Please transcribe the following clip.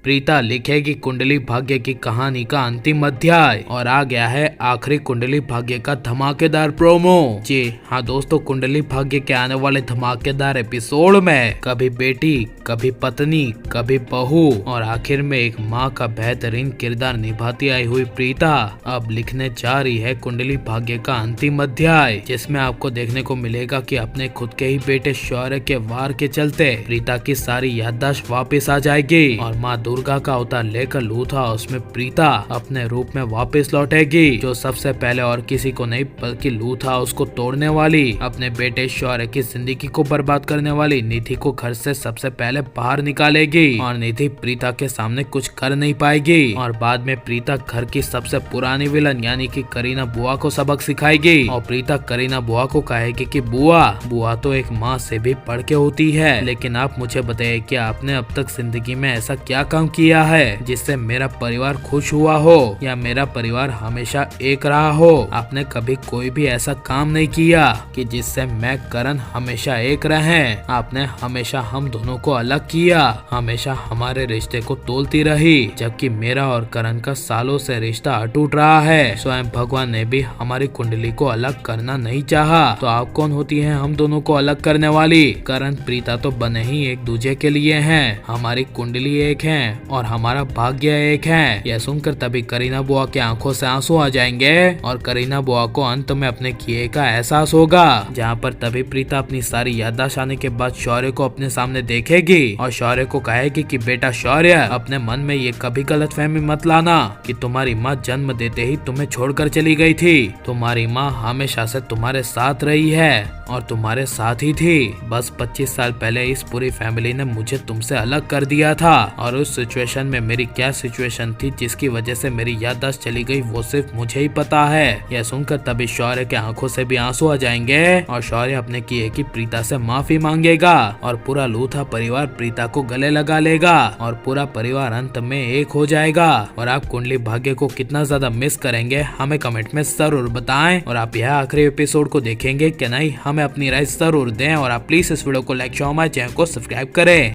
प्रीता लिखेगी कुंडली भाग्य की कहानी का अंतिम अध्याय और आ गया है आखिरी कुंडली भाग्य का धमाकेदार प्रोमो। जी हाँ दोस्तों, कुंडली भाग्य के आने वाले धमाकेदार एपिसोड में कभी बेटी, कभी पत्नी, कभी बहू और आखिर में एक माँ का बेहतरीन किरदार निभाती आई हुई प्रीता अब लिखने जा रही है कुंडली भाग्य का अंतिम अध्याय, जिसमें आपको देखने को मिलेगा कि अपने खुद के ही बेटे शौर्य के वार के चलते प्रीता की सारी याददाश्त वापस आ जाएगी और माँ दुर्गा का अवतार लेकर लूथा उसमें प्रीता अपने रूप में वापस लौटेगी, जो सबसे पहले और किसी को नहीं बल्कि लूथा उसको तोड़ने वाली, अपने बेटे शौर्य की जिंदगी को बर्बाद करने वाली निधि को घर से सबसे पहले बाहर निकालेगी और निधि प्रीता के सामने कुछ कर नहीं पाएगी और बाद में प्रीता घर की सबसे पुरानी विलन यानी कि करीना बुआ को सबक सिखाएगी और प्रीता करीना बुआ को कहेगी कि बुआ तो एक माँ से भी बढ़ के होती है, लेकिन आप मुझे बताइए कि आपने अब तक जिंदगी में ऐसा क्या काम किया है जिससे मेरा परिवार खुश हुआ हो या मेरा परिवार हमेशा एक रहा हो। आपने कभी कोई भी ऐसा काम नहीं किया कि जिससे मैं करण हमेशा एक रहे। आपने हमेशा हम दोनों को अलग किया, हमेशा हमारे रिश्ते को तोलती रही, जबकि मेरा और करण का सालों से रिश्ता अटूट रहा है। स्वयं भगवान ने भी हमारी कुंडली को अलग करना नहीं चाहा, तो आप कौन होती हैं हम दोनों को अलग करने वाली? करण प्रीता तो बने ही एक दूसरे के लिए हैं, हमारी कुंडली एक है और हमारा भाग्य एक है। यह सुनकर तभी करीना बुआ की आंखों से आंसू आ जाएंगे और करीना बुआ को अंत में अपने किए का एहसास होगा, जहाँ पर तभी प्रीता अपनी सारी याददाश्त आने के बाद शौर्य को अपने सामने देखेगी और शौर्य को कहेगी कि बेटा शौर्य, अपने मन में ये कभी गलतफहमी मत लाना कि तुम्हारी माँ जन्म देते ही तुम्हें छोड़कर चली गई थी। तुम्हारी माँ हमेशा से तुम्हारे साथ रही है और तुम्हारे साथ ही थी। बस 25 साल पहले इस पूरी फैमिली ने मुझे तुमसे अलग कर दिया था और उस सिचुएशन में मेरी क्या सिचुएशन थी जिसकी वजह से मेरी याददाश्त चली गई वो सिर्फ मुझे ही पता है। यह सुनकर तभी शौर्य के आंखों से भी आंसू आ जाएंगे और शौर्य अपने किए की प्रीता से माफी मांगेगा और पूरा लूथा परिवार प्रीता को गले लगा लेगा और पूरा परिवार अंत में एक हो जाएगा। और आप कुंडली भाग्य को कितना ज्यादा मिस करेंगे हमें कमेंट में जरूर बताएं और आप यह आखिरी एपिसोड को देखेंगे कि नहीं, हमें अपनी राय जरूर दें और आप प्लीज इस वीडियो को लाइक, शेयर, हमारे चैनल को सब्सक्राइब करें।